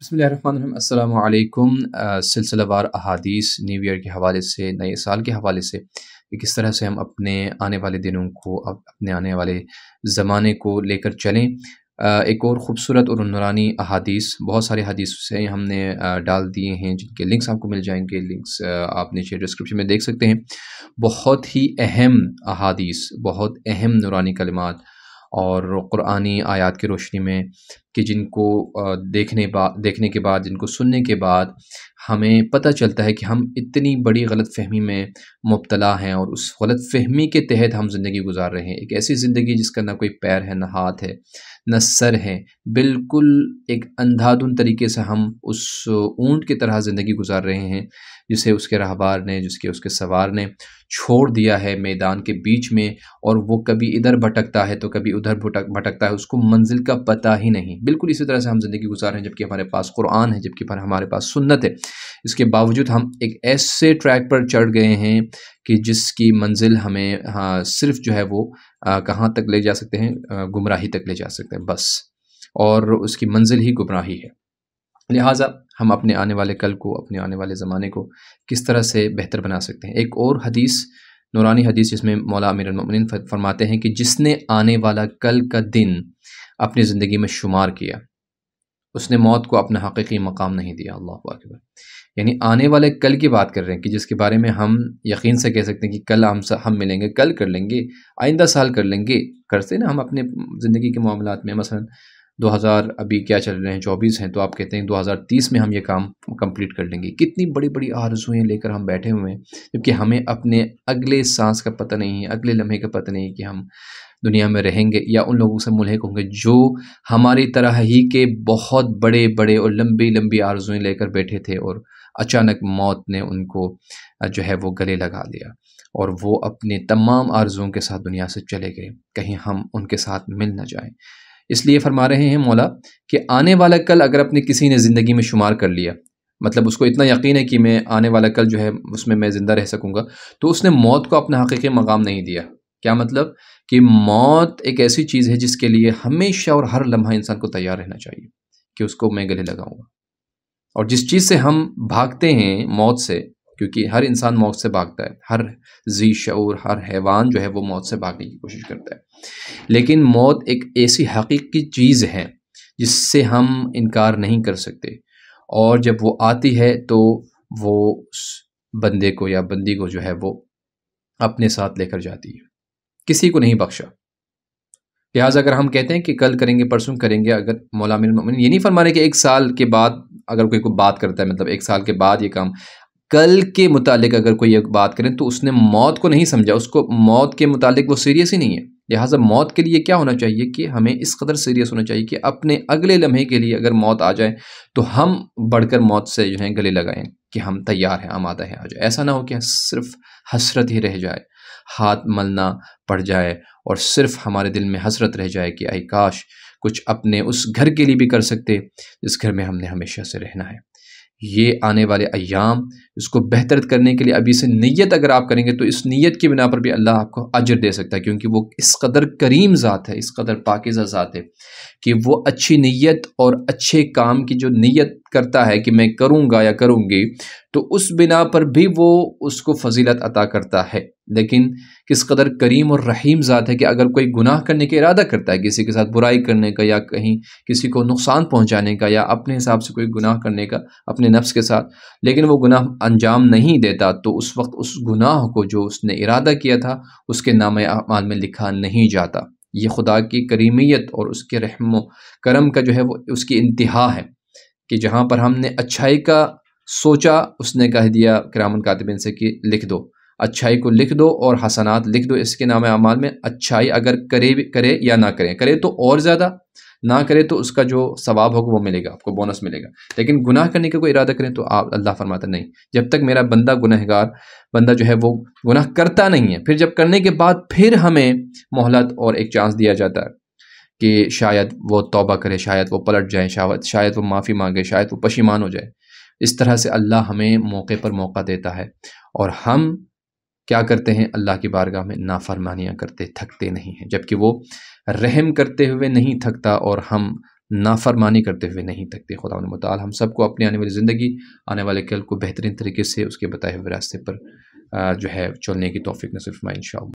بسم اللہ الرحمن الرحیم۔ السلام علیکم۔ سلسلہ وار احادیث نیو ایئر کے حوالے سے، نئے سال کے حوالے سے کہ کس طرح سے ہم اپنے آنے والے دنوں کو، اپنے آنے والے زمانے کو لے کر چلیں۔ ایک اور خوبصورت اور نورانی احادیث، بہت سارے حدیث سے ہم نے ڈال دیے ہیں جن کے لنکس آپ کو مل جائیں گے۔ لنکس آپ نیچے ڈسکرپشن میں دیکھ سکتے ہیں۔ بہت ہی اہم احادیث، بہت اہم نورانی کلمات اور قرآنی آیات کی روشنی میں کہ جن کو دیکھنے کے بعد، جن کو سننے کے بعد ہمیں پتہ چلتا ہے کہ ہم اتنی بڑی غلط فہمی میں مبتلا ہیں اور اس غلط فہمی کے تحت ہم زندگی گزار رہے ہیں۔ ایک ایسی زندگی جس کا نہ کوئی پیر ہے، نہ ہاتھ ہے، نہ سر ہے، بالکل ایک اندھادھند طریقے سے ہم اس اونٹ کی طرح زندگی گزار رہے ہیں جسے اس کے راہبار نے، اس کے سوار نے چھوڑ دیا ہے میدان کے بیچ میں، اور وہ کبھی ادھر بھٹکتا ہے تو کبھی ادھر بھٹکتا ہے، اس کو منزل کا پتہ ہی نہیں۔ بالکل اسی طرح سے ہم زندگی گزار رہے ہیں، جبکہ ہمارے پاس قرآن ہے، جبکہ ہمارے پاس سنت ہے۔ اس کے باوجود ہم ایک ایسے ٹریک پر چڑھ گئے ہیں کہ جس کی منزل ہمیں صرف جو ہے وہ کہاں تک لے جا سکتے ہیں؟ گمراہی تک لے جا سکتے ہیں بس، اور اس کی منزل ہی گمراہی ہے۔ لہٰذا ہم اپنے آنے والے کل کو، اپنے آنے والے زمانے کو کس طرح سے بہتر بنا سکتے ہیں؟ ایک اور حدیث، نورانی حدیث، جس میں مولا امیر المؤمنین فرماتے ہیں کہ جس نے آنے والا کل کا دن اپنی زندگی میں شمار کیا، اس نے موت کو اپنا حقیقی مقام نہیں دیا۔ اللہ اکبر۔ یعنی آنے والے کل کی بات کر رہے ہیں کہ جس کے بارے میں ہم یقین سے کہہ سکتے ہیں کہ کل ہم ملیں گے، کل کر لیں گے، آئندہ سال کر لیں گے، کرتے نا ہم اپنے زندگی کے معاملات میں۔ مثلا 2000 ابھی کیا چل رہے ہیں، 24 ہیں، تو آپ کہتے ہیں 2030 میں ہم یہ کام کمپلیٹ کر لیں گے۔ کتنی بڑی بڑی آرزوئیں لے کر ہم بیٹھے ہوئے ہیں، جبکہ ہمیں اپنے اگلے سانس کا پتہ نہیں ہے، اگلے لمحے کا پتہ نہیں کہ ہم دنیا میں رہیں گے یا ان لوگوں سے ملحق ہوں گے جو ہماری طرح ہی کے بہت بڑے بڑے اور لمبی لمبی آرزوئیں لے کر بیٹھے تھے، اور اچانک موت نے ان کو جو ہے وہ گلے لگا دیا، اور وہ اپنے تمام آرزوؤں کے ساتھ دنیا سے چلے گئے، کہیں ہم ان کے ساتھ مل نہ جائیں۔ اس لیے فرما رہے ہیں مولا کہ آنے والا کل اگر اپنے کسی نے زندگی میں شمار کر لیا، مطلب اس کو اتنا یقین ہے کہ میں آنے والا کل جو ہے اس میں زندہ رہ سکوں گا، تو اس نے موت کو اپنا حقیقی مقام نہیں دیا۔ کیا مطلب؟ کہ موت ایک ایسی چیز ہے جس کے لیے ہمیشہ اور ہر لمحہ انسان کو تیار رہنا چاہیے کہ اس کو میں گلے لگاؤں گا۔ اور جس چیز سے ہم بھاگتے ہیں موت سے، کیونکہ ہر انسان موت سے بھاگتا ہے، ہر ذی شعور، ہر حیوان جو ہے وہ موت سے بھاگنے کی کوشش کرتا ہے، لیکن موت ایک ایسی حقیقی چیز ہے جس سے ہم انکار نہیں کر سکتے، اور جب وہ آتی ہے تو وہ اس بندے کو یا بندی کو جو ہے وہ اپنے ساتھ لے کر جاتی ہے، کسی کو نہیں بخشا۔ لہٰذا اگر ہم کہتے ہیں کہ کل کریں گے، پرسوں کریں گے، اگر مولا امیر المؤمنین یہ نہیں فرما رہے کہ ایک سال کے بعد اگر کوئی بات کرتا ہے، مطلب ایک سال کے بعد یہ کام، کل کے متعلق اگر کوئی ایک بات کریں تو اس نے موت کو نہیں سمجھا، اس کو موت کے متعلق وہ سیریس ہی نہیں ہے۔ لہٰذا موت کے لیے کیا ہونا چاہیے کہ ہمیں اس قدر سیریس ہونا چاہیے کہ اپنے اگلے لمحے کے لیے اگر موت آ جائے تو ہم بڑھ کر موت سے جو ہے گلے لگائیں کہ ہم تیار ہیں، آمادہ ہیں، آ جائے۔ ایسا نہ ہو کہ صرف حسرت ہی رہ جائے، ہاتھ ملنا پڑ جائے، اور صرف ہمارے دل میں حسرت رہ جائے کہ اے کاش کچھ اپنے اس گھر کے لیے بھی کر سکتے جس گھر میں ہم نے ہمیشہ سے رہنا ہے۔ یہ آنے والے ایام اس کو بہتر کرنے کے لیے ابھی سے نیت اگر آپ کریں گے تو اس نیت کی بنا پر بھی اللہ آپ کو اجر دے سکتا ہے، کیونکہ وہ اس قدر کریم ذات ہے، اس قدر پاکیزہ ذات ہے کہ وہ اچھی نیت اور اچھے کام کی جو نیت کرتا ہے کہ میں کروں گا یا کروں گی، تو اس بنا پر بھی وہ اس کو فضیلت عطا کرتا ہے۔ لیکن کس قدر کریم اور رحیم ذات ہے کہ اگر کوئی گناہ کرنے کا ارادہ کرتا ہے، کسی کے ساتھ برائی کرنے کا، یا کہیں کسی کو نقصان پہنچانے کا، یا اپنے حساب سے کوئی گناہ کرنے کا اپنے نفس کے ساتھ، لیکن وہ گناہ انجام نہیں دیتا، تو اس وقت اس گناہ کو جو اس نے ارادہ کیا تھا اس کے نامہ اعمال میں لکھا نہیں جاتا۔ یہ خدا کی کریمیت اور اس کے رحم و کرم کا جو ہے وہ اس کی انتہا ہے کہ جہاں پر ہم نے اچھائی کا سوچا، اس نے کہہ دیا کرامن کاتبین سے کہ لکھ دو، اچھائی کو لکھ دو اور حسنات لکھ دو اس کے نام اعمال میں۔ اچھائی اگر کرے یا نہ کرے تو اور زیادہ، نہ کرے تو اس کا جو ثواب ہوگا وہ ملے گا، آپ کو بونس ملے گا۔ لیکن گناہ کرنے کا کوئی ارادہ کریں تو اللہ فرماتا نہیں، جب تک میرا بندہ گنہگار بندہ جو ہے وہ گناہ کرتا نہیں ہے، پھر جب کرنے کے بعد پھر ہمیں مہلت اور ایک چانس دیا جاتا ہے کہ شاید وہ توبہ کرے، شاید وہ پلٹ جائے، شاید وہ معافی مانگے، شاید وہ پشیمان ہو جائے۔ اس طرح سے اللہ ہمیں موقع پر موقع دیتا ہے، اور ہم کیا کرتے ہیں؟ اللہ کی بارگاہ میں نافرمانیاں کرتے تھکتے نہیں ہیں، جبکہ وہ رحم کرتے ہوئے نہیں تھکتا، اور ہم نافرمانی کرتے ہوئے نہیں تکتے۔ خداوند متعال ہم سب کو اپنے آنے والی زندگی، آنے والے کل کو بہترین طریقے سے اس کے بتائے ہوئے راستے پر جو ہے چلنے کی توفیق نصیب فرمائے انشاءاللہ۔